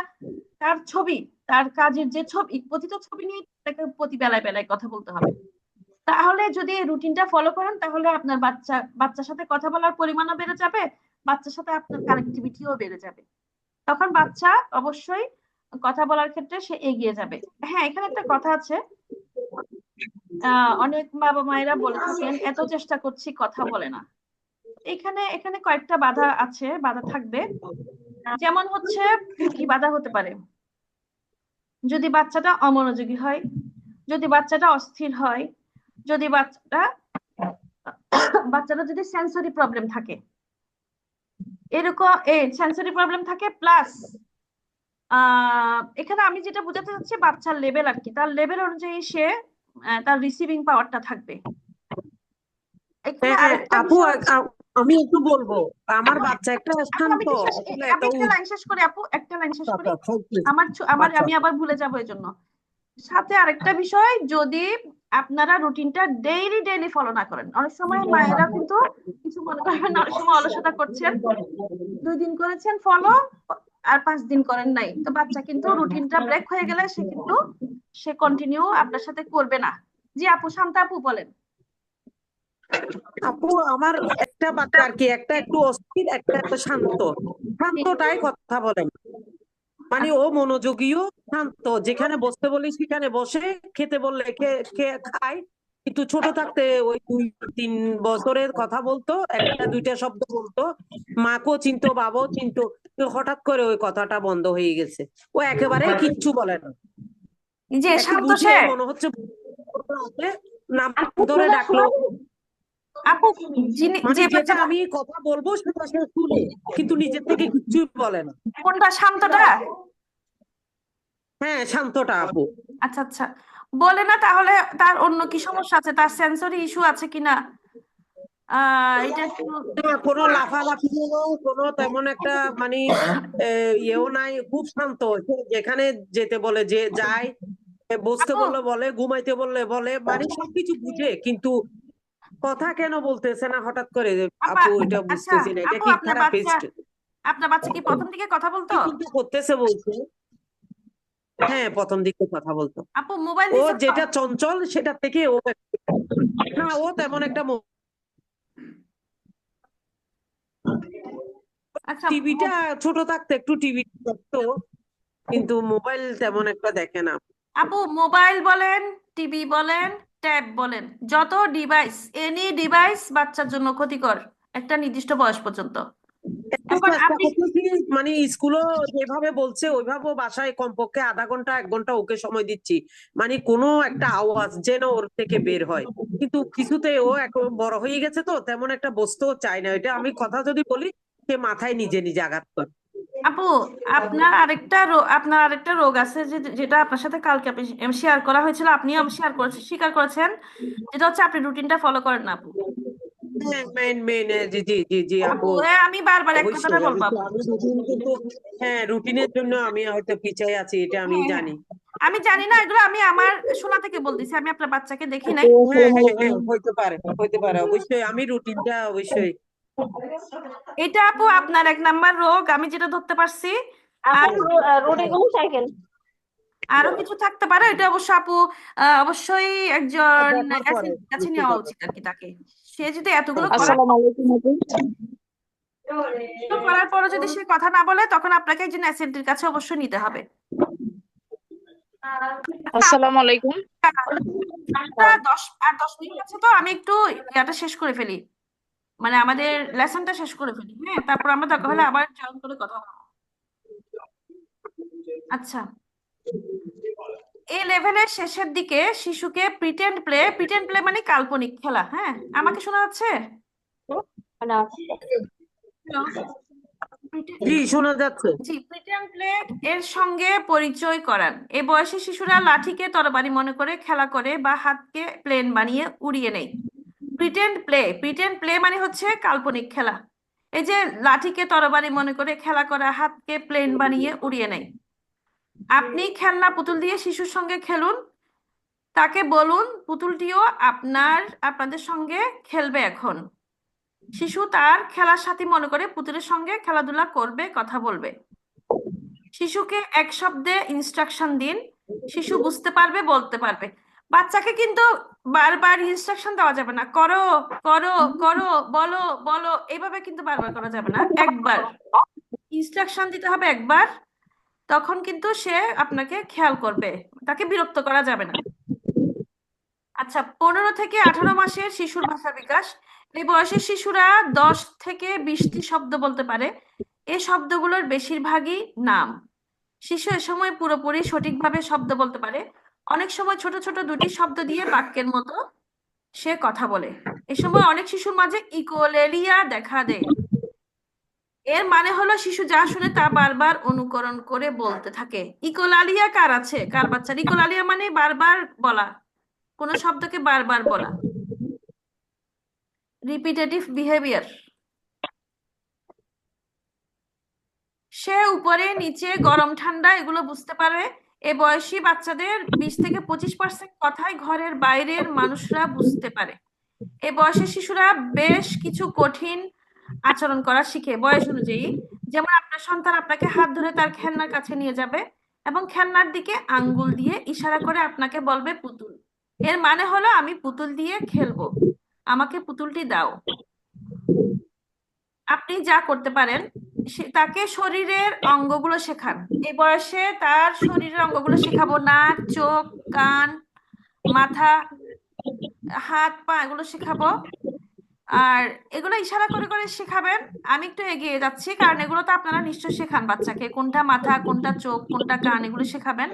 তার ছবি, তার কাজের যে ছবি, প্রতিটা ছবি নিয়ে তাকে প্রতি বেলায় বেলায় কথা বলতে হবে। তাহলে যদি এই রুটিনটা ফলো করেন, তাহলে আপনার বাচ্চার সাথে কথা বলার পরিমাণও বেড়ে যাবে, বাচ্চার সাথে আপনার কানেক্টিভিটিও বেড়ে যাবে। তখন বাচ্চা অবশ্যই কথা বলার ক্ষেত্রে সে এগিয়ে যাবে। হ্যাঁ, এখানে একটা কথা আছে, অনেক বাবা মায়েরা বলে থাকেন এত চেষ্টা করছি কথা বলে না। এখানে কয়েকটা বাধা আছে, বাধা থাকবে। যেমন হচ্ছে, কি বাধা হতে পারে? যদি বাচ্চাটা অমনোযোগী হয়, যদি বাচ্চাটা অস্থির হয়, যদি বাচ্চাটা যদি সেন্সরি প্রবলেম থাকে, এরকম সেন্সরি প্রবলেম থাকে, প্লাস এখানে আমি যেটা বোঝাতে চাচ্ছি, বাচ্চার লেভেল আর কি, তার লেভেল অনুযায়ী সে তার রিসিভিং পাওয়ারটা থাকবে। এখানে হ্যাঁ আরেকটা আপু, বিষয় হচ্ছে, আমি একটু বলবো। আমার বাচ্চা একটা আপু আমি শান্ত, কি আসলে আমি এত একটা লাইন শেষ করি আপু, একটা লাইন শেষ করি। প্লিজ। আচ্ছা আমি আবার ভুলে যাবো, এই জন্য। সাথে আরেকটা বিষয়, যদি আপনারা রুটিনটা ডেইলি ফলো না করেন, অনেক সময় মায়েরা কিন্তু কিছু মনে করবেন না, অনেক সময় অলসতা করছেন, 2 দিন করেছেন ফলো আর 5 দিন করেন নাই, তো বাচ্চা কিন্তু রুটিনটা ব্রেক হয়ে গেলে সে কন্টিনিউ আপনার সাথে করবে না। জি আপু, শান্তা আপু বলেন। আপু, আমার একটা বাচ্চা আর কি, একটা একটু অস্থির, একটা একটা শান্ত। শান্তটাই কথা বলেন, মানে ও মনোযোগীও শান্ত। যেখানে বসতে বলি সেখানে বসে, খেতে বললে খায়। কিন্তু ছোট থাকতে ওই 2-3 বছরের কথা বলতো, একটা দুইটা শব্দ বলতো, মাকেও চিনতো, বাবাও চিনতো। কিন্তু হঠাৎ করে ওই কথাটা বন্ধ হয়ে গেছে। ও একেবারে কিচ্ছু বলে না। যে একটু শান্ত বুঝে সে। মনে হচ্ছে নাম ধরে ডাকলো, আপু, মানে যে যেটা বাচ্চাটা, আমি কথা বলবো সেটা সে শুনে, কিন্তু নিজের থেকে কিচ্ছুই বলে না। কোনটা, শান্তটা? হ্যাঁ, শান্তটা আপু। আচ্ছা আচ্ছা, বলে না, তাহলে তার অন্য কি সমস্যা আছে, তার সেন্সরি ইস্যু আছে কিনা এটা একটু। কোনো লাফালাফি নেই, কোনো তেমন একটা মানে ইয়েও নাই, খুব শান্ত। সে যেখানে যেতে বলে যে যায়, বসতে আপু, বললে বলে, ঘুমাইতে বললে বলে, মানে সবকিছু বুঝে। কিন্তু কথা কেন বলতেছে না হঠাৎ করে? আপা, আপু, এটা আচ্ছা বুঝতেছি না, এটা আপু, কি থেরাপিস্ট আপনার বাচ্চা কি প্রথম দিকে কথা বলতো? চিন্তা করতেছে বলছে? হ্যাঁ, প্রথম দিকে কথা বলতো। আপু, মোবাইল ও দিছেন তো? যেটা চঞ্চল সেটা থেকে ও না, ও তেমন একটা আচ্ছা, টিভিটা ছোট থাকতে একটু টিভি দেখতো, কিন্তু মোবাইল তেমন একটা দেখে না। আপু, মোবাইল বলেন, টিভি বলেন, ট্যাব বলেন, যত ডিভাইস, এনি ডিভাইস বাচ্চার জন্য ক্ষতিকর একটা নির্দিষ্ট বয়স পর্যন্ত। একটা এখন একটা আপনি কথা কি, মানে স্কুলও যেভাবে বলছে ওইভাবে বাসায় কমপক্ষে আধা ঘন্টা 1 ঘন্টা ওকে সময় দিচ্ছি, মানে কোনো একটা আওয়াজ যেন ওর থেকে বের হয়, কিন্তু কিছুতে ও এখন বড় হয়ে গেছে তো তেমন একটা বসতেও চায় না। এটা আমি কথা যদি বলি সে মাথায় নিজে নিজে আঘাত করে। আপু, আপনার আরেকটা রোগ আছে, যেটা আপনার সাথে কালকে আপনি শেয়ার করা হয়েছিল, আপনিও শেয়ার করেছেন, স্বীকার করেছেন, যেটা হচ্ছে আপনি রুটিনটা ফলো করেন না আপু। হ্যাঁ, মেন মেন, জি জি জি জি আপু, হ্যাঁ, আমি বারবার এক কথাটা অবশ্যই বলবো অবশ্যই আপু। আমি রুটিন কিন্তু, হ্যাঁ রুটিনের জন্য আমি হয়তো পিছায় আছি, এটা আমি হ্যাঁ, হ্যাঁ, জানি। আমি জানি না, এগুলো আমি আমার শোনা থেকে বলতেছি, আমি আপনার বাচ্চাকে দেখি নাই। হ্যাঁ হ্যাঁ হ্যাঁ, হইতে পারে অবশ্যই, আমি রুটিনটা অবশ্যই। এটা আপু আপনার 1 নাম্বার রোগ, আমি যেটা ধরতে পারছি। আর আপু রোডে কোন সাইকেল? আরো কিছু থাকতে পারে, এটা অবশ্য আপু অবশ্যই একজন দেখার পরে অ্যাসিস্ট্যান্টের কাছে বুঝতে নেওয়া পারবে। উচিত আর কি তাকে। সে যদি এতগুলো হ্যাঁ, করার আসসালামু আলাইকুম আপু। করার পরও যদি সে কথা না বলে, তখন আপনাকে একজন অ্যাসিস্ট্যান্টের কাছে অবশ্যই নিতে হবে। আসসালামু আলাইকুম। আর 10 মিনিট আছে, তো আমি একটু ইয়াটা শেষ করে ফেলি, মানে আমাদের লেসনটা শেষ করে ফেলি, হ্যাঁ, তারপর আমরা দরকার হলে আবার জয়েন করে কথা বলবো। আচ্ছা, এই লেভেলের শেষের দিকে শিশুকে প্রিটেন্ড প্লে মানে কাল্পনিক খেলা, হ্যাঁ, আমাকে শোনা যাচ্ছে? না। হ্যালো? জি শোনা যাচ্ছে। জি, প্রিটেন্ড প্লে এর সঙ্গে পরিচয় করান। এই বয়সী শিশুরা লাঠিকে তরবারি মনে করে খেলা করে বা হাতকে প্লেন বানিয়ে উড়িয়ে নেয়। প্রিটেন্ড প্লে মানে হচ্ছে কাল্পনিক খেলা। এই যে লাঠিকে তরবারি মনে করে খেলা করা, হাতকে প্লেন বানিয়ে উড়িয়ে নেয়। আপনি খেলনা পুতুল দিয়ে শিশুর সঙ্গে খেলুন, তাকে বলুন পুতুলটিও আপনাদের সঙ্গে খেলবে এখন। শিশু তার খেলার সাথী মনে করে পুতুলের সঙ্গে খেলাধুলা করবে, কথা বলবে। শিশুকে এক শব্দে ইনস্ট্রাকশন দিন, শিশু বুঝতে পারবে, বলতে পারবে। বাচ্চাকে কিন্তু বারবার ইনস্ট্রাকশন দেওয়া যাবে না, করো করো করো, বলো বলো, এইভাবে কিন্তু বারবার করা যাবে না, একবার ইনস্ট্রাকশন দিতে হবে, একবার। তখন কিন্তু সে আপনাকে খেয়াল করবে, তাকে বিরক্ত করা যাবে না। আচ্ছা, 15 থেকে 18 মাসের শিশুর ভাষা বিকাশ। এই বয়সের শিশুরা 10 থেকে 20টি শব্দ বলতে পারে। এই শব্দগুলোর বেশিরভাগই নাম। শিশু এ সময় পুরোপুরি সঠিকভাবে শব্দ বলতে পারে। অনেক সময় ছোট ছোট দুটি শব্দ দিয়ে বাক্যের মতো সে কথা বলে। এ সময় অনেক শিশুর মাঝে ইকোলেলিয়া দেখা দেয়। এর মানে হলো শিশু যা শুনে তা বারবার অনুকরণ করে বলতে থাকে। ইকোলালিয়া কার আছে, কার বাচ্চার? ইকোলালিয়া মানে বারবার বলা, কোনো শব্দকে বারবার বলা, রিপিটেটিভ বিহেভিয়ার। সে উপরে নিচে গরম ঠান্ডা এগুলো বুঝতে পারে। এ বয়সী বাচ্চাদের 20 থেকে 25% কথাই ঘরের বাইরের মানুষরা বুঝতে পারে। এ বয়সের শিশুরা বেশ কিছু কঠিন আচরণ করা শিখে বয়স অনুযায়ী। যেমন আপনার সন্তান আপনাকে হাত ধরে তার খেলনার কাছে নিয়ে যাবে এবং খেলনার দিকে আঙ্গুল দিয়ে ইশারা করে আপনাকে বলবে পুতুল। এর মানে হলো আমি পুতুল দিয়ে খেলবো, আমাকে পুতুলটি দাও। আপনি যা করতে পারেন, তাকে শরীরের অঙ্গগুলো শেখান। এই বয়সে তার শরীরের অঙ্গগুলো শেখাবো, নাক, চোখ, কান, মাথা, হাত, পা, এগুলো শেখাবো। আর এগুলো ইশারা করে করে শেখাবেন। আমি একটু এগিয়ে যাচ্ছি, কারণ এগুলো তো আপনারা নিশ্চয় শেখান বাচ্চাকে, কোনটা মাথা, কোনটা চোখ, কোনটা কান, এগুলো শেখাবেন।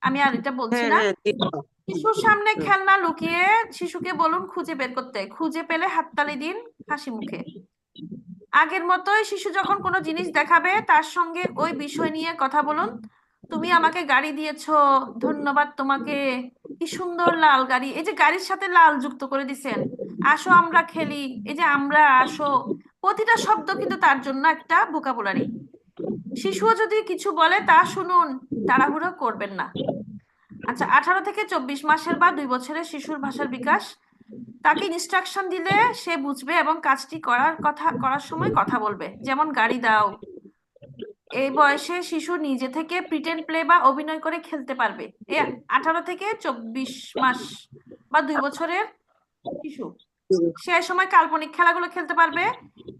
আমি আর এটা বলছি হ্যাঁ না। হ্যাঁ জি। শিশুর সামনে খেলনা লুকিয়ে শিশুকে বলুন খুঁজে বের করতে, খুঁজে পেলে হাততালি দিন হাসি মুখে। আগের মতোই শিশু যখন কোনো জিনিস দেখাবে তার সঙ্গে ওই বিষয় নিয়ে কথা বলুন। তুমি আমাকে গাড়ি দিয়েছো, ধন্যবাদ তোমাকে, কি সুন্দর লাল গাড়ি, এই যে গাড়ির সাথে লাল যুক্ত করে দিছেন। আসো আমরা খেলি, এই যে আমরা, আসো, প্রতিটা শব্দ কিন্তু তার জন্য একটা ভোকাবুলারি। শিশুও যদি কিছু বলে তা শুনুন, তাড়াহুড়ো করবেন না। আচ্ছা, 18 থেকে 24 মাসের বা 2 বছরের শিশুর ভাষার বিকাশ। তাকে ইনস্ট্রাকশন দিলে সে বুঝবে এবং কাজটি করার সময় কথা বলবে, যেমন গাড়ি দাও। এই বয়সে শিশু নিজে থেকে প্রিটেন্ড প্লে বা অভিনয় করে খেলতে পারবে। এই 18 থেকে 24 মাস বা 2 বছরের শিশু, সে সময় কাল্পনিক খেলাগুলো খেলতে পারবে।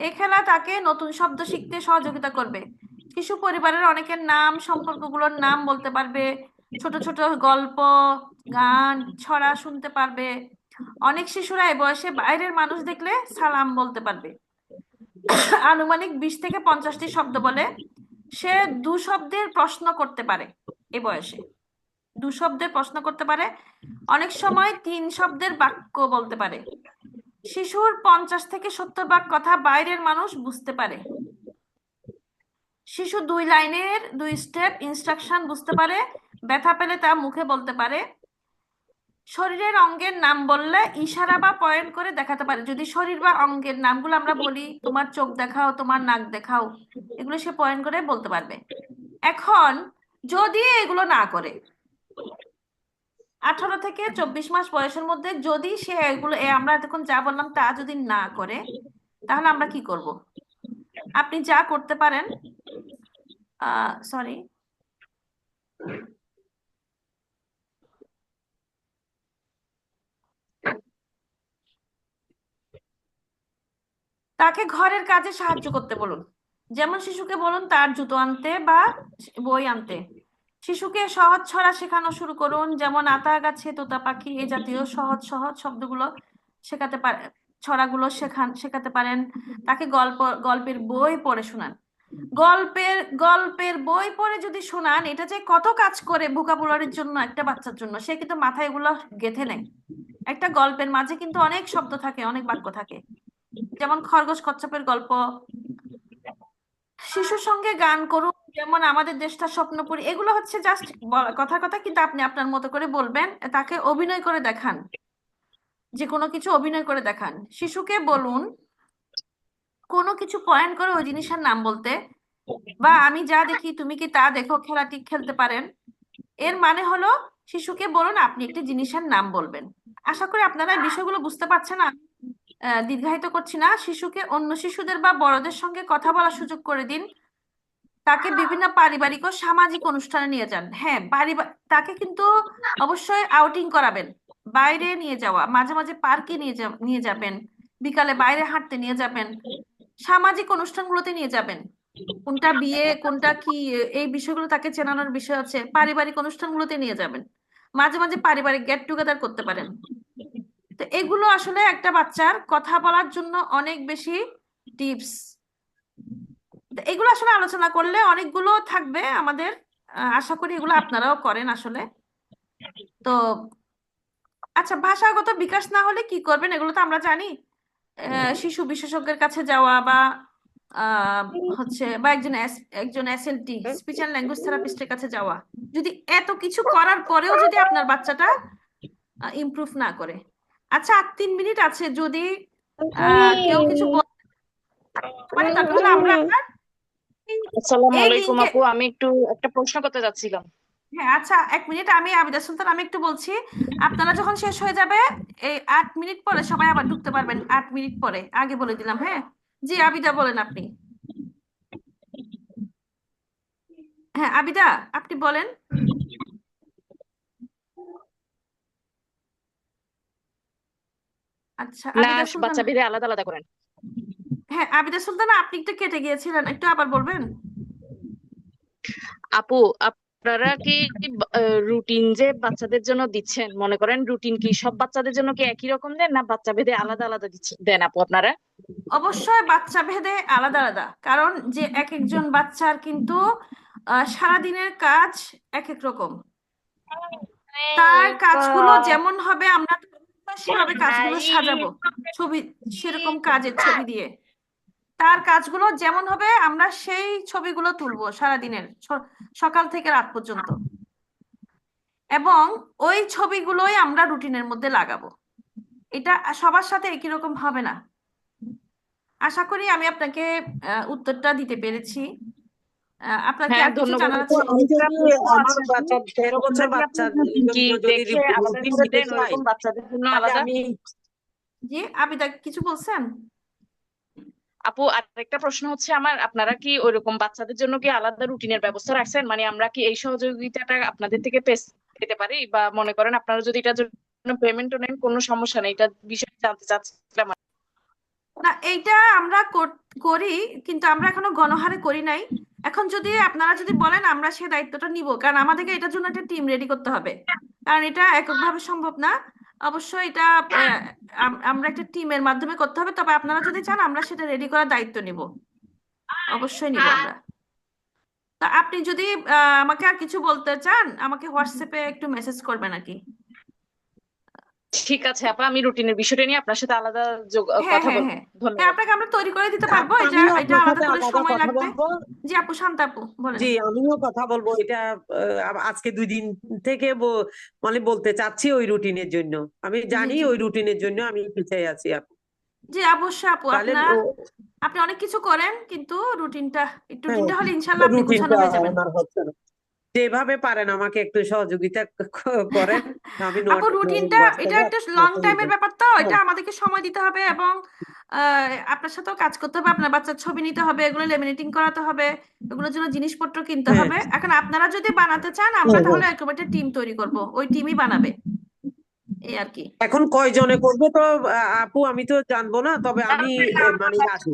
এই খেলা তাকে নতুন শব্দ শিখতে সহযোগিতা করবে। শিশু পরিবারের অনেকের নাম, সম্পর্কগুলোর নাম বলতে পারবে, ছোট ছোট গল্প, গান, ছড়া শুনতে পারবে। অনেক শিশুরা এই বয়সে বাইরের মানুষ দেখলে সালাম বলতে পারবে। আনুমানিক 20 থেকে 50টি শব্দ বলে। সে 2 শব্দের প্রশ্ন করতে পারে এই বয়সে, 2 শব্দের প্রশ্ন করতে পারে, অনেক সময় 3 শব্দের বাক্য বলতে পারে। শিশুর 50 থেকে 70 ভাগ কথা বাইরের মানুষ বুঝতে পারে। শিশু 2 লাইনের 2 স্টেপ ইনস্ট্রাকশন বুঝতে পারে, ব্যথা পেলে তা মুখে বলতে পারে। শরীরের অঙ্গের নাম বললে ইশারা বা পয়েন্ট করে দেখাতে পারে। যদি শরীর বা অঙ্গের নামগুলো আমরা বলি, তোমার চোখ দেখাও, তোমার নাক দেখাও, এগুলো সে পয়েন্ট করে বলতে পারবে। এখন যদি এগুলো না করে, 18 থেকে 24 মাস বয়সের মধ্যে যদি সে এগুলো আমরা এতক্ষণ যা বললাম তা যদি না করে, তাহলে আমরা কি করব? আপনি যা করতে পারেন, সরি, তাকে ঘরের কাজে সাহায্য করতে বলুন। যেমন শিশুকে বলুন তার জুতো আনতে বা বই আনতে। শিশুকে সহজ ছড়া শেখানো শুরু করুন, যেমন আতা গাছে তোতা পাখি, এই জাতীয় সহজ সহজ শব্দগুলো শেখাতে পারে, ছড়াগুলো শেখাতে পারেন। তাকে গল্পের বই পড়ে শোনান। গল্পের বই পড়ে যদি শোনান, এটা যে কত কাজ করে ভোকাবুলারির জন্য একটা বাচ্চার জন্য, সে কিন্তু মাথায় এগুলো গেঁথে নেয়। একটা গল্পের মাঝে কিন্তু অনেক শব্দ থাকে, অনেক বাক্য থাকে, যেমন খরগোশ কচ্ছপের গল্প। শিশুর সঙ্গে গান করুন, যেমন আমাদের দেশটা স্বপ্নপুরী। এগুলো হচ্ছে জাস্ট কথার কথা, কিন্তু আপনি আপনার মতো করে বলবেন। তাকে অভিনয় করে দেখান, যে কোনো কিছু অভিনয় করে দেখান। শিশুকে বলুন কোনো কিছু পয়েন্ট করে ওই জিনিসের নাম বলতে, বা আমি যা দেখি তুমি কি তা দেখো খেলাটি খেলতে পারেন। এর মানে হলো শিশুকে বলুন আপনি একটি জিনিসের নাম বলবেন। আশা করি আপনারা এই বিষয়গুলো বুঝতে পারছেন না, দীর্ঘায়িত করছি না। শিশুকে অন্য শিশুদের বা বড়দের সঙ্গে কথা বলার সুযোগ করে দিন। তাকে বিভিন্ন পারিবারিক ও সামাজিক অনুষ্ঠানে নিয়ে যান। হ্যাঁ, তাকে কিন্তু অবশ্যই আউটিং করাবেন, বাইরে নিয়ে যাওয়া, মাঝে মাঝে পার্কে নিয়ে যাবেন, বিকালে বাইরে হাঁটতে নিয়ে যাবেন, সামাজিক অনুষ্ঠানগুলোতে নিয়ে যাবেন। কোনটা বিয়ে কোনটা কি এই বিষয়গুলো তাকে চেনানোর বিষয় আছে। পারিবারিক অনুষ্ঠানগুলোতে নিয়ে যাবেন, মাঝে মাঝে পারিবারিক গেট টুগেদার করতে পারেন। তো এগুলো আসলে একটা বাচ্চার কথা বলার জন্য অনেক বেশি টিপস। এগুলো আসলে আলোচনা করলে অনেকগুলো থাকবে আমাদের, আশা করি এগুলো আপনারাও করেন আসলে। তো আচ্ছা, ভাষাগত বিকাশ না হলে কি করবেন এগুলো তো আমরা জানি। শিশু বিশেষজ্ঞের কাছে যাওয়া, বা বা একজন এসএলটি, স্পিচ অ্যান্ড ল্যাঙ্গুয়েজ থেরাপিস্টের কাছে যাওয়া। যদি এত কিছু করার পরেও যদি আপনার বাচ্চাটা ইমপ্রুভ না করে, আচ্ছা 3 মিনিট আছে, যদি কেউ কিছু মানে দরকার হলে আমরা আপনার আসসালামু এই আলাইকুম লিঙ্কে, আপু, আমি একটু একটা প্রশ্ন করতে যাচ্ছিলাম। হ্যাঁ আচ্ছা 1 মিনিট, আমি আবিদা সুলতান, আমি একটু বলছি। আপনারা যখন শেষ হয়ে যাবে, এই 8 মিনিট পরে সবাই আবার ঢুকতে পারবেন, 8 মিনিট পরে, আগে বলে দিলাম। হ্যাঁ, জি আবিদা বলেন আপনি। হ্যাঁ আবিদা, আপনি বলেন। আচ্ছা না, আবিদা সুলতান, বাচ্চা ভেদে আলাদা আলাদা করেন। হ্যাঁ আবিদা সুলতান, আপনি একটু কেটে গিয়েছিলেন, একটু আবার বলবেন। আপু, আপনারা কি রুটিন যে বাচ্চাদের জন্য দিচ্ছেন, মনে করেন রুটিন কি সব বাচ্চাদের জন্য কি একই রকম দেন, না বাচ্চা ভেদে আলাদা আলাদা দেন আপু আপনারা? অবশ্যই বাচ্চা ভেদে আলাদা আলাদা, কারণ যে এক একজন বাচ্চার কিন্তু সারাদিনের কাজ এক এক রকম। তার কাজগুলো যেমন হবে, আমরা সেভাবে কাজগুলো সাজাবো, ছবি, সেরকম কাজের ছবি দিয়ে। তার কাজগুলো যেমন হবে আমরা সেই ছবিগুলো তুলবো সারাদিনের, সকাল থেকে রাত পর্যন্ত, এবং ওই ছবিগুলোই আমরা রুটিনের মধ্যে লাগাবো। এটা সবার সাথে একই রকম হবে না। আশা করি আমি আপনাকে উত্তরটা দিতে পেরেছি। আপনার কি হ্যাঁ, আর কিছু ধন্যবাদ জানার আপু। আছে? আমি আরেকটা যদি প্রশ্ন আমার আছে আপু, বাচ্চা 13 বছর আপনারা কি বাচ্চার আপনার কি জন্য যদি দেখে আলাদা রুটিন করে দিতে দেন চাই, ওইরকম বাচ্চাদের জন্য তাহলে আলাদা? আমি জি আবিদা, কিছু বলছেন? আপু, আরেকটা প্রশ্ন হচ্ছে আমার, আপনারা কি ওইরকম বাচ্চাদের জন্য কি আলাদা রুটিনের ব্যবস্থা রাখছেন? মানে আমরা কি এই সহযোগিতাটা আপনাদের থেকে পেতে পারি, বা মনে করেন আপনারা যদি এটার জন্য পেমেন্টও নেন কোনো সমস্যা নেই, এটা বিষয়ে জানতে চাচ্ছিলাম। না, এইটা আমরা করি, কিন্তু আমরা এখনো গণহারে করি নাই। এখন যদি আপনারা যদি বলেন, আমরা সেই দায়িত্বটা নিব, কারণ আমাদেরকে এটার জন্য একটা টিম রেডি করতে হবে, কারণ এটা এককভাবে সম্ভব না। অবশ্যই এটা আমরা একটা টিমের মাধ্যমে করতে হবে, তবে আপনারা যদি চান আমরা সেটা রেডি করার দায়িত্ব নিব, অবশ্যই নিব আমরা। তা আপনি যদি আমাকে আর কিছু বলতে চান আমাকে হোয়াটসঅ্যাপে একটু মেসেজ করবেন নাকি? ঠিক আছে আপা, আমি রুটিনের বিষয়টা নিয়ে আপনার সাথে আলাদা হ্যাঁ কথা হ্যাঁ বলবো। হ্যাঁ হ্যাঁ, ধন্যবাদ। আপনাকে আমরা তৈরি করে দিতে পারবো, এটা আমিও এটা আপনার আলাদা সাথে করে আলাদা সময় কথা লাগবে। বলবো। জি আপু, শান্ত আপু বলেন। জি, আমিও কথা বলবো এটা। আজকে 2 দিন থেকে মানে বলতে চাচ্ছি ওই রুটিনের জন্য। আমি জি জানি জি ওই রুটিনের জন্য আমি পিছিয়ে আছি আপু। জি, অবশ্যই আপু, তাহলে আপনি অনেক কিছু করেন কিন্তু রুটিনটা হ্যাঁ, রুটিনটা হলে ইনশাল্লাহ আপনি গুছানো রুটিনটা হয়ে যাবেন। আমার হচ্ছে না। যেভাবে পারেন আমাকে একটু সহযোগিতা করেন। আমি আপু রুটিনটা এটা হোয়াটসঅ্যাপে একটা আপনার লং message টাইমের দেব। ব্যাপার, তো এটা হ্যাঁ, আমাদেরকে সময় দিতে হবে এবং আপনার সাথেও কাজ করতে হবে, আপনার বাচ্চার ছবি নিতে হবে, এগুলো লেমিনেটিং করাতে হবে, এগুলোর জন্য জিনিসপত্র কিনতে হ্যাঁ, হবে। এখন আপনারা যদি বানাতে চান আমরা হ্যাঁ, হ্যাঁ। তাহলে এরকম একটা টিম তৈরি করব, ওই টিমই বানাবে, এই আর কি। এখন কয়জনে করবে তো আপু আমি তো জানবো না, তবে আমি মানে আসি।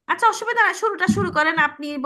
আচ্ছা, অসুবিধা নাই, শুরুটা শুরু করেন আপনি।